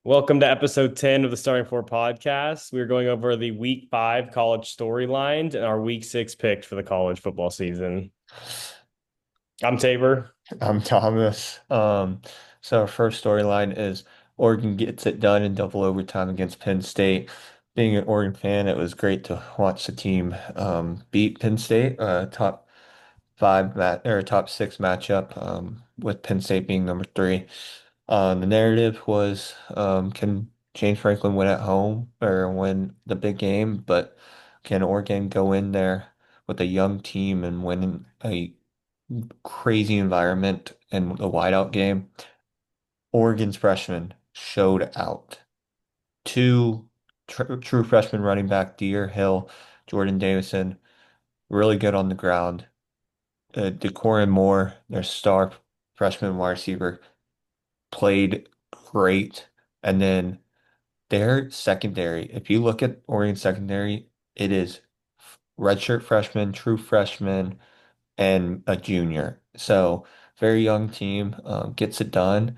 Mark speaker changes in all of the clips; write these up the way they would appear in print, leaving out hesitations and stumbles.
Speaker 1: Welcome to episode 10 of the Starting Four podcast. We're going over the week five college storylines and our week six picks for the college football season. I'm Tabor.
Speaker 2: I'm Thomas. So our first storyline is Oregon gets it done in double overtime against Penn State. Being an Oregon fan, it was great to watch the team beat Penn State, top five mat or top six matchup, with Penn State being number three. The narrative was, can James Franklin win at home or win the big game, but can Oregon go in there with a young team and win a crazy environment and the whiteout game? Oregon's freshmen showed out. Two true freshman running back, Deer Hill, Jordan Davison, really good on the ground. Decorin Moore, their star freshman wide receiver, played great. And then their secondary, if you look at Oregon secondary, it is redshirt freshman, true freshman, and a junior. So very young team, gets it done.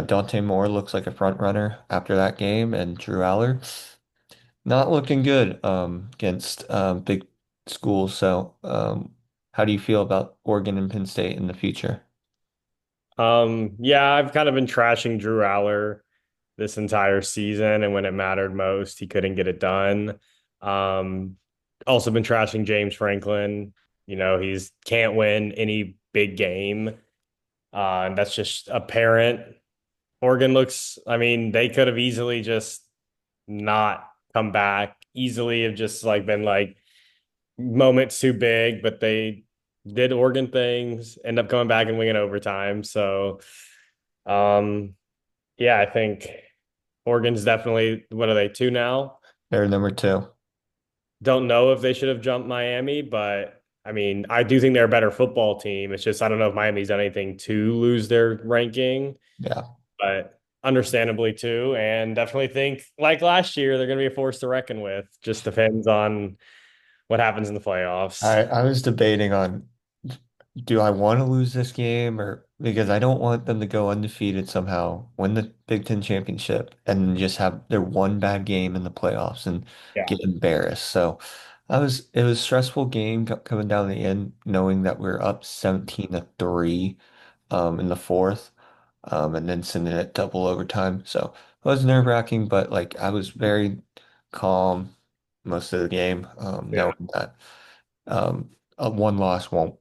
Speaker 2: Dante Moore looks like a front runner after that game, and Drew Aller not looking good against big schools. So how do you feel about Oregon and Penn State in the future?
Speaker 1: Yeah, I've kind of been trashing Drew Aller this entire season, and when it mattered most, he couldn't get it done. Um, Also been trashing James Franklin. He's can't win any big game. And that's just apparent. Oregon looks, I mean, they could have easily just not come back, easily have just like been like moments too big, but they did Oregon things, end up coming back and winning overtime. So, um, yeah, I think Oregon's definitely, what are they, two now?
Speaker 2: They're number two.
Speaker 1: Don't know if they should have jumped Miami, but I mean, I do think they're a better football team. It's just, I don't know if Miami's done anything to lose their ranking,
Speaker 2: Yeah.
Speaker 1: but understandably too. And definitely think, like last year, they're going to be a force to reckon with. Just depends on what happens in the playoffs.
Speaker 2: I was debating on, do I want to lose this game, or because I don't want them to go undefeated somehow, win the Big Ten championship, and just have their one bad game in the playoffs and
Speaker 1: Yeah.
Speaker 2: get embarrassed. So it was a stressful game coming down the end, knowing that we are up 17-3 in the fourth, and then sending it double overtime. So it was nerve-wracking, but like I was very calm most of the game,
Speaker 1: Yeah.
Speaker 2: knowing that a one loss won't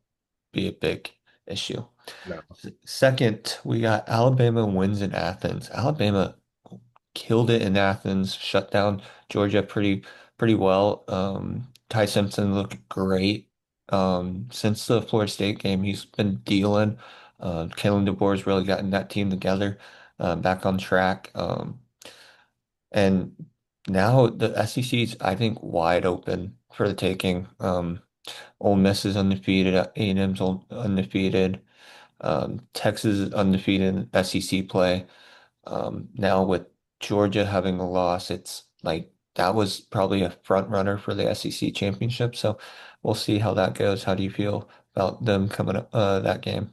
Speaker 2: be a big issue.
Speaker 1: No.
Speaker 2: Second, we got Alabama wins in Athens. Alabama killed it in Athens, shut down Georgia pretty well. Ty Simpson looked great. Since the Florida State game, he's been dealing. Kalen DeBoer's really gotten that team together, back on track. And now the SEC is, I think, wide open for the taking. Ole Miss is undefeated. A&M's undefeated. Texas is undefeated in SEC play. Now with Georgia having a loss, it's like that was probably a front runner for the SEC championship. So we'll see how that goes. How do you feel about them coming up that game?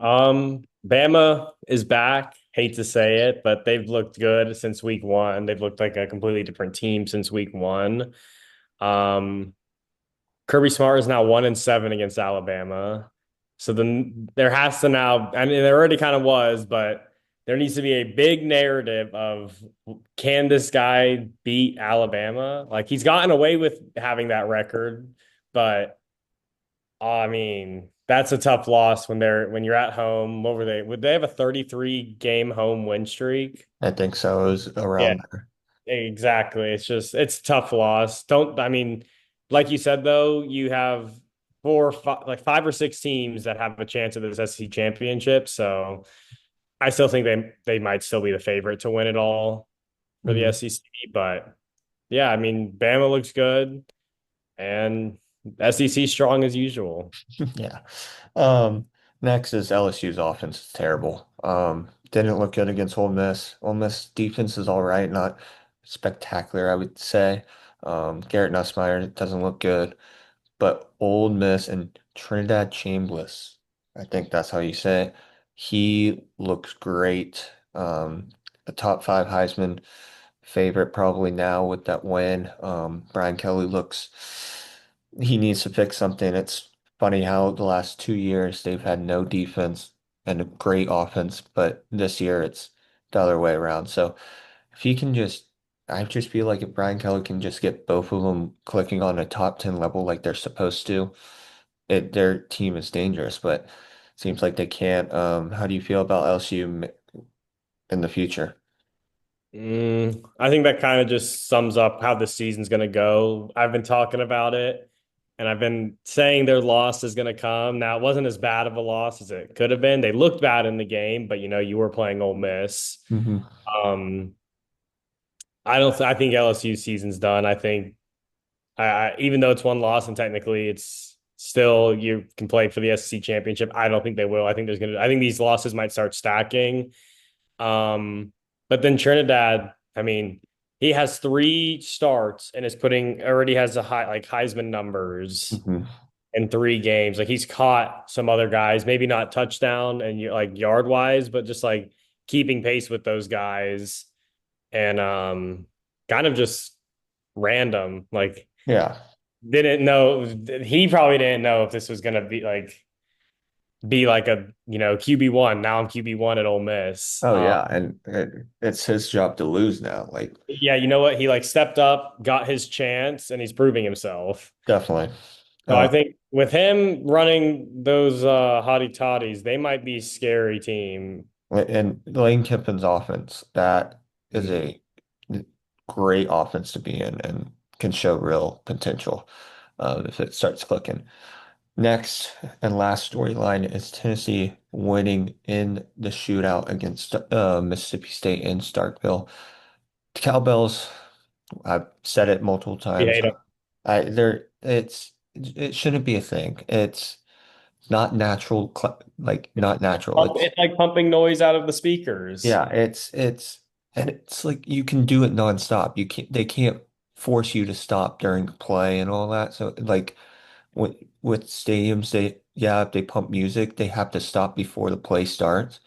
Speaker 1: Bama is back. Hate to say it, but they've looked good since week one. They've looked like a completely different team since week one. Um, Kirby Smart is now 1-7 against Alabama. So then there has to now, I mean, there already kind of was, but there needs to be a big narrative of, can this guy beat Alabama? Like he's gotten away with having that record, but I mean, that's a tough loss when you're at home. What were they? Would they have a 33 game home win streak?
Speaker 2: I think so. It was
Speaker 1: Yeah,
Speaker 2: around there.
Speaker 1: exactly. It's a tough loss. Don't I mean, like you said though, you have like five or six teams that have a chance at this SEC championship. So I still think they might still be the favorite to win it all for the
Speaker 2: Mhm.
Speaker 1: SEC. But yeah, I mean, Bama looks good and SEC strong as usual.
Speaker 2: Yeah. Um, Next is LSU's offense is terrible. Didn't look good against Ole Miss. Ole Miss defense is all right, not spectacular, I would say. Garrett Nussmeier doesn't look good, but Ole Miss and Trinidad Chambliss, I think that's how you say it. He looks great. a top five Heisman favorite probably now with that win. Brian Kelly looks, he needs to fix something. It's funny how the last 2 years they've had no defense and a great offense, but this year it's the other way around. So if he can just, I just feel like if Brian Kelly can just get both of them clicking on a top 10 level like they're supposed to, their team is dangerous, but seems like they can't. How do you feel about LSU in the future?
Speaker 1: I think that kind of just sums up how the season's going to go. I've been talking about it, and I've been saying their loss is going to come. Now, it wasn't as bad of a loss as it could have been. They looked bad in the game, but you were playing Ole Miss.
Speaker 2: Hmm.
Speaker 1: Um, I don't. I think LSU season's done. I think even though it's one loss and technically it's still you can play for the SEC championship. I don't think they will. I think there's gonna. I think these losses might start stacking. Um, but then Trinidad, I mean, he has 3 starts and is putting already has a high like Heisman numbers
Speaker 2: Hmm.
Speaker 1: in 3 games. Like he's caught some other guys, maybe not touchdown and like yard wise, but just like keeping pace with those guys and kind of just random. Like
Speaker 2: Yeah.
Speaker 1: didn't know he probably didn't know if this was gonna be like a QB1. Now I'm QB1 at Ole Miss.
Speaker 2: Oh yeah, and it's his job to lose now. Like
Speaker 1: Yeah, you know what? He like stepped up, got his chance, and he's proving himself.
Speaker 2: definitely.
Speaker 1: So I
Speaker 2: Uh,
Speaker 1: think with him running those hottie toddies, they might be a scary team.
Speaker 2: and Lane Kiffin's offense, that is
Speaker 1: Mhm.
Speaker 2: a great offense to be in and can show real potential if it starts clicking. Next and last storyline is Tennessee winning in the shootout against Mississippi State in Starkville. The Cowbells, I've said it multiple
Speaker 1: You
Speaker 2: times.
Speaker 1: hate him.
Speaker 2: It shouldn't be a thing. It's not natural, like not natural. It's
Speaker 1: It's like pumping noise out of the speakers.
Speaker 2: yeah, and it's like you can do it nonstop. They can't force you to stop during play and all that. So like with stadiums, if they pump music, they have to stop before the play starts.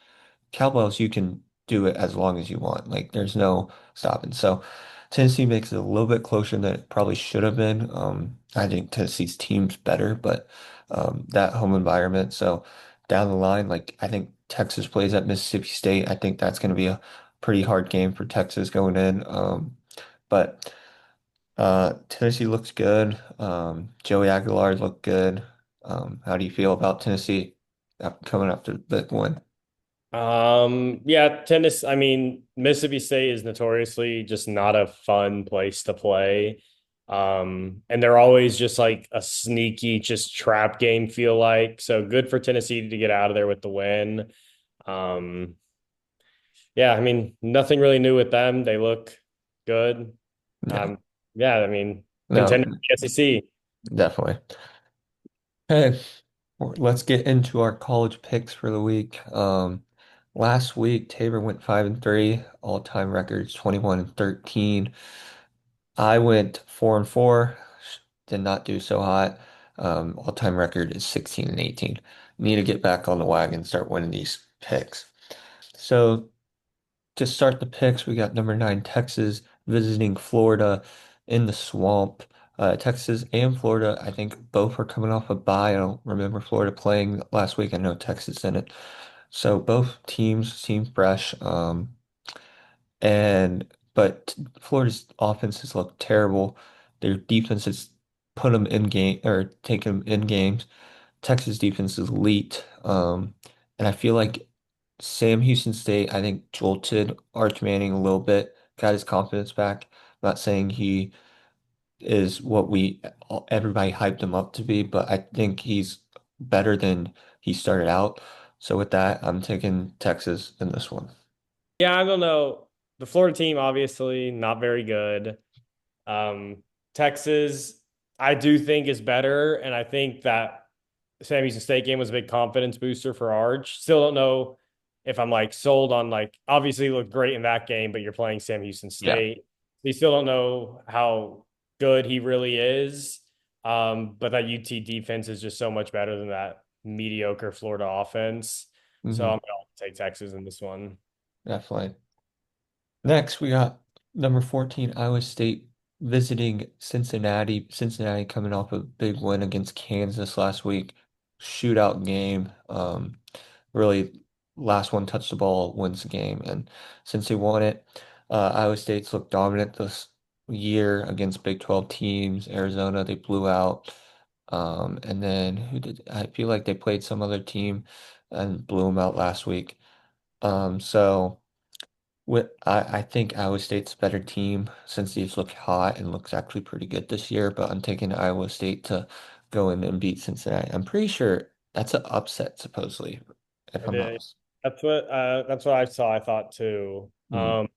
Speaker 2: Cowbells, you can do it as long as you want. Like there's no stopping. So Tennessee makes it a little bit closer than it probably should have been. I think Tennessee's team's better, but that home environment. So down the line, like I think Texas plays at Mississippi State. I think that's going to be a pretty hard game for Texas going in. But Tennessee looks good. Joey Aguilar looked good. How do you feel about Tennessee coming after the win?
Speaker 1: Yeah, tennis. I mean, Mississippi State is notoriously just not a fun place to play. And they're always just like a sneaky, just trap game, feel like. So good for Tennessee to get out of there with the win. Um, yeah, I mean, nothing really new with them. They look good.
Speaker 2: Yeah.
Speaker 1: Yeah, I mean,
Speaker 2: No,
Speaker 1: contender for the SEC.
Speaker 2: definitely. Hey, let's get into our college picks for the week. Last week Tabor went 5-3, all-time records 21-13. I went 4-4, did not do so hot. All-time record is 16-18. Need to get back on the wagon, start winning these picks. So to start the picks, we got number 9 Texas visiting Florida in the swamp. Texas and Florida, I think both are coming off a bye. I don't remember Florida playing last week. I know Texas didn't. So both teams seem fresh. But Florida's offenses look terrible. Their defense has put them in game or taken them in games. Texas defense is elite. And I feel like Sam Houston State, I think, jolted Arch Manning a little bit, got his confidence back. I'm not saying he is what everybody hyped him up to be, but I think he's better than he started out. So with that, I'm taking Texas in this one.
Speaker 1: Yeah, I don't know. The Florida team, obviously, not very good. Texas, I do think is better, and I think that Sam Houston State game was a big confidence booster for Arch. Still don't know if I'm like sold on like obviously he looked great in that game, but you're playing Sam Houston
Speaker 2: Yeah.
Speaker 1: State. We still don't know how good he really is. But that UT defense is just so much better than that mediocre Florida offense. So
Speaker 2: Hmm.
Speaker 1: I'm gonna take Texas in this one.
Speaker 2: Definitely. Next, we got number 14, Iowa State visiting Cincinnati. Cincinnati coming off a big win against Kansas last week. Shootout game. Really, last one touched the ball wins the game. And since they won it, Iowa State's looked dominant this year against Big 12 teams. Arizona, they blew out. And then I feel like they played some other team and blew them out last week. So. I think Iowa State's a better team since these look hot and looks actually pretty good this year, but I'm taking Iowa State to go in and beat Cincinnati. I'm pretty sure that's an upset, supposedly, if
Speaker 1: It
Speaker 2: I'm not
Speaker 1: is.
Speaker 2: mistaken.
Speaker 1: That's what I saw. I thought too.
Speaker 2: Mm,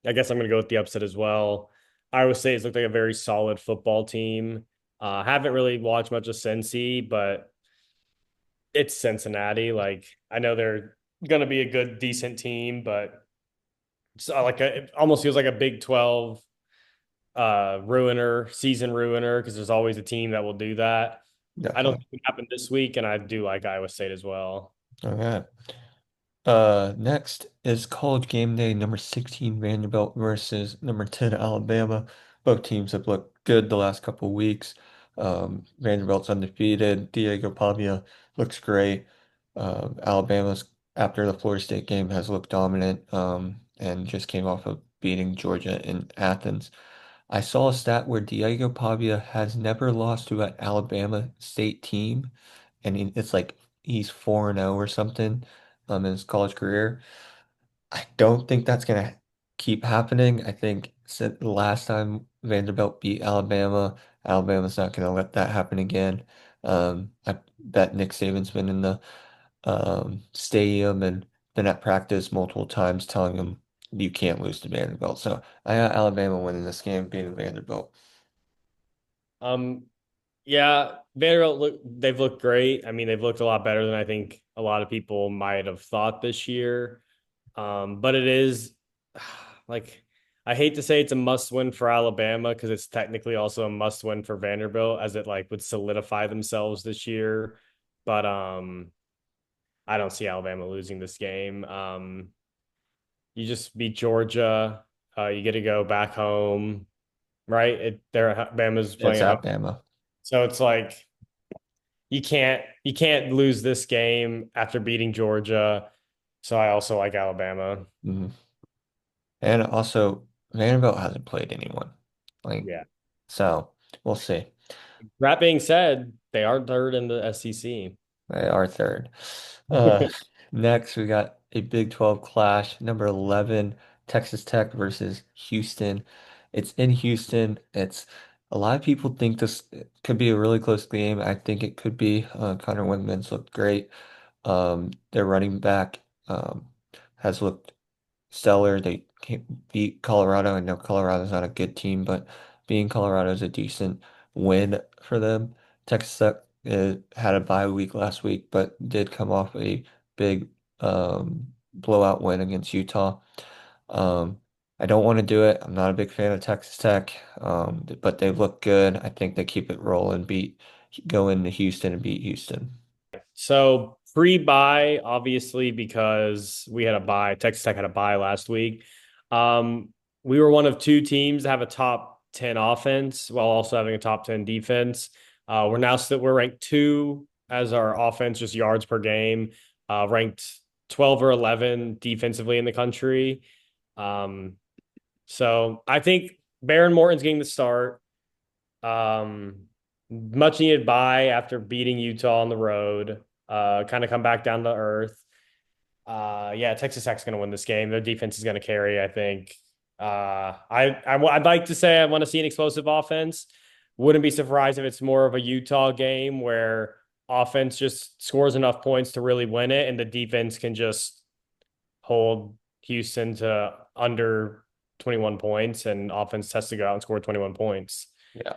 Speaker 1: I guess I'm going to go with the upset as well. Iowa State's looked like a very solid football team. Haven't really watched much of Cincy, but it's Cincinnati. Like I know they're going to be a good, decent team, but it's it almost feels like a Big 12 ruiner, season ruiner, because there's always a team that will do that. I don't
Speaker 2: definitely.
Speaker 1: think it happened this week, and I do like Iowa State as well.
Speaker 2: Okay. Next is College Game Day, number 16 Vanderbilt versus number 10 Alabama. Both teams have looked good the last couple of weeks. Vanderbilt's undefeated. Diego Pavia looks great. Alabama's, after the Florida State game, has looked dominant and just came off of beating Georgia in Athens. I saw a stat where Diego Pavia has never lost to an Alabama State team, and it's like he's 4-0 or something in his college career. I don't think that's gonna keep happening. I think since the last time Vanderbilt beat Alabama, Alabama's not gonna let that happen again. I bet Nick Saban's been in the stadium and been at practice multiple times telling him you can't lose to Vanderbilt. So I got Alabama winning this game, beating Vanderbilt.
Speaker 1: Um, yeah, they've looked great. I mean, they've looked a lot better than I think a lot of people might have thought this year. But it is like I hate to say it's a must win for Alabama because it's technically also a must win for Vanderbilt as it like would solidify themselves this year. But I don't see Alabama losing this game. You just beat Georgia. You get to go back home, right? Bama's
Speaker 2: It's
Speaker 1: playing at home.
Speaker 2: at Bama.
Speaker 1: So it's like you can't lose this game after beating Georgia. So I also like Alabama.
Speaker 2: Mhm. And also, Vanderbilt hasn't played anyone. Like,
Speaker 1: Yeah.
Speaker 2: so we'll see.
Speaker 1: That being said, they are third in the SEC.
Speaker 2: They are third. Uh, Next, we got a Big 12 clash. Number 11, Texas Tech versus Houston. It's in Houston. It's a lot of people think this could be a really close game. I think it could be. Connor Windman's looked great. Their running back has looked stellar. They beat Colorado. I know Colorado's not a good team, but being Colorado is a decent win for them. Texas Tech had a bye week last week, but did come off a big blowout win against Utah. Um, I don't want to do it. I'm not a big fan of Texas Tech, but they look good. I think they keep it rolling, go into Houston and beat Houston.
Speaker 1: So pre-bye, obviously, because we had a bye. Texas Tech had a bye last week. Um, we were one of two teams to have a top 10 offense while also having a top 10 defense. We're ranked two as our offense, just yards per game, ranked 12 or 11 defensively in the country. Um, so I think Baron Morton's getting the start. Um, Much needed bye after beating Utah on the road. Kind of come back down to earth. Yeah, Texas Tech's going to win this game. Their defense is going to carry, I think. I'd like to say I want to see an explosive offense. Wouldn't be surprised if it's more of a Utah game where offense just scores enough points to really win it, and the defense can just hold Houston to under 21 points, and offense has to go out and score 21 points.
Speaker 2: Yeah.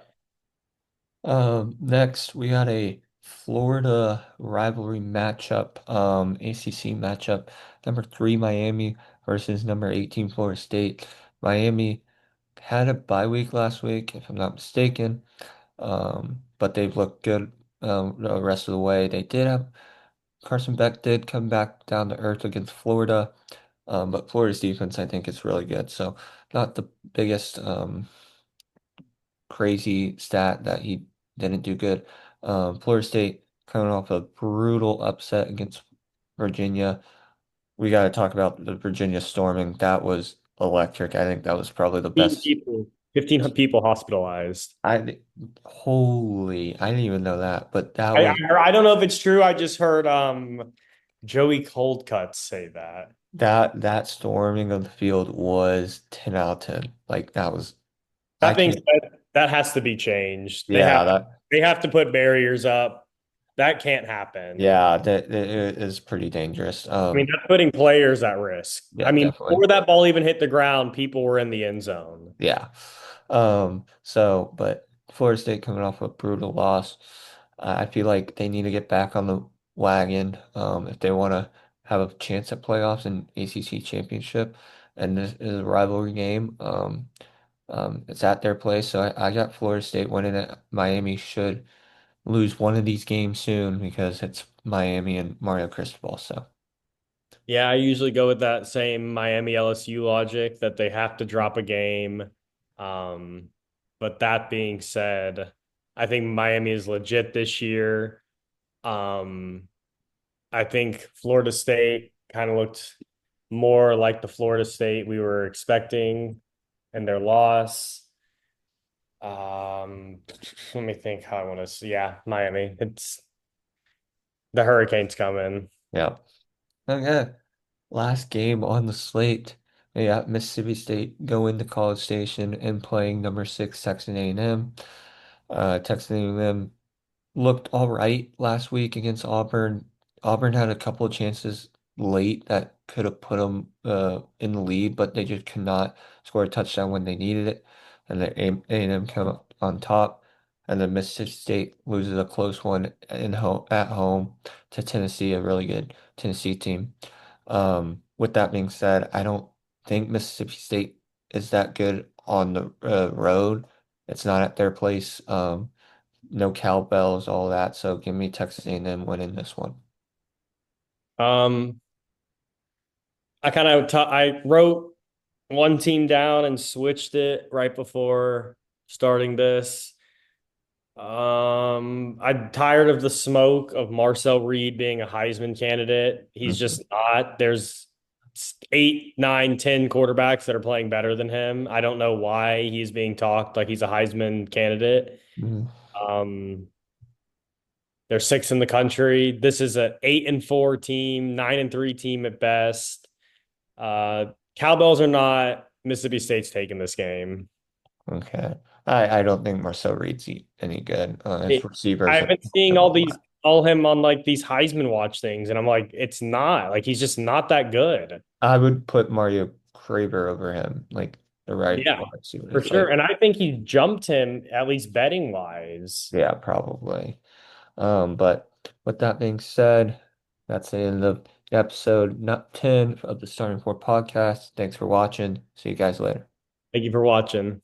Speaker 2: Next we got a Florida rivalry matchup, ACC matchup. Number 3 Miami versus number 18 Florida State. Miami had a bye week last week, if I'm not mistaken. But they've looked good the rest of the way. They did have Carson Beck did come back down to earth against Florida. But Florida's defense, I think, is really good. So not the biggest crazy stat that he didn't do good. Florida State coming off a brutal upset against Virginia. We got to talk about the Virginia storming. That was electric. I think that was probably the
Speaker 1: 15
Speaker 2: best.
Speaker 1: people, 15 people hospitalized.
Speaker 2: I holy, I didn't even know that, but that
Speaker 1: I,
Speaker 2: was
Speaker 1: I I don't know if it's true. I just heard Joey Coldcutt say that.
Speaker 2: that storming of the field was 10 out of 10. Like that was I
Speaker 1: That being
Speaker 2: can't.
Speaker 1: said, that has to be changed.
Speaker 2: Yeah, that
Speaker 1: They have to put barriers up. That can't happen.
Speaker 2: yeah, that it is pretty dangerous.
Speaker 1: I mean, that's putting players at risk. I
Speaker 2: Yeah,
Speaker 1: mean,
Speaker 2: definitely.
Speaker 1: before that ball even hit the ground, people were in the end zone.
Speaker 2: Yeah. But Florida State coming off a brutal loss. I feel like they need to get back on the wagon if they want to have a chance at playoffs and ACC championship. And this is a rivalry game. It's at their place, so I got Florida State winning it. Miami should lose one of these games soon because it's Miami and Mario Cristobal. So,
Speaker 1: Yeah, I usually go with that same Miami LSU logic that they have to drop a game. Um, but that being said, I think Miami is legit this year. Um, I think Florida State kind of looked more like the Florida State we were expecting and their loss. Um, Let me think how I want to see. Yeah, Miami. It's the Hurricanes coming.
Speaker 2: yeah. Okay. Last game on the slate. Yeah, Mississippi State going to College Station and playing number six Texas A&M. Texas A&M looked all right last week against Auburn. Auburn had a couple of chances late that could have put them in the lead, but they just could not score a touchdown when they needed it. And then A&M come up on top. And then Mississippi State loses a close one at home to Tennessee, a really good Tennessee team. With that being said, I don't think Mississippi State is that good on the road. It's not at their place. No cowbells, all that. So give me Texas A&M winning this one.
Speaker 1: Um, I wrote one team down and switched it right before starting this. I'm tired of the smoke of Marcel Reed being a Heisman candidate. He's
Speaker 2: Mhm.
Speaker 1: just not. There's eight, nine, 10 quarterbacks that are playing better than him. I don't know why he's being talked like he's a Heisman candidate.
Speaker 2: Mhm.
Speaker 1: Um, they're sixth in the country. This is a 8-4 team, 9-3 team at best. Cowbells are not. Mississippi State's taking this game.
Speaker 2: Okay. I don't think Marcel Reed's any good. His
Speaker 1: It,
Speaker 2: receivers
Speaker 1: I've
Speaker 2: are
Speaker 1: been seeing
Speaker 2: a lot.
Speaker 1: all him on like these Heisman watch things, and I'm like, it's not like he's just not that good.
Speaker 2: I would put Mario Craver over him, like the right
Speaker 1: Yeah,
Speaker 2: wide
Speaker 1: for
Speaker 2: receivers.
Speaker 1: sure.
Speaker 2: Like,
Speaker 1: And I think he jumped him at least betting wise.
Speaker 2: yeah, probably. But with that being said, that's the end of episode not 10 of the Starting Four podcast. Thanks for watching. See you guys later.
Speaker 1: Thank you for watching.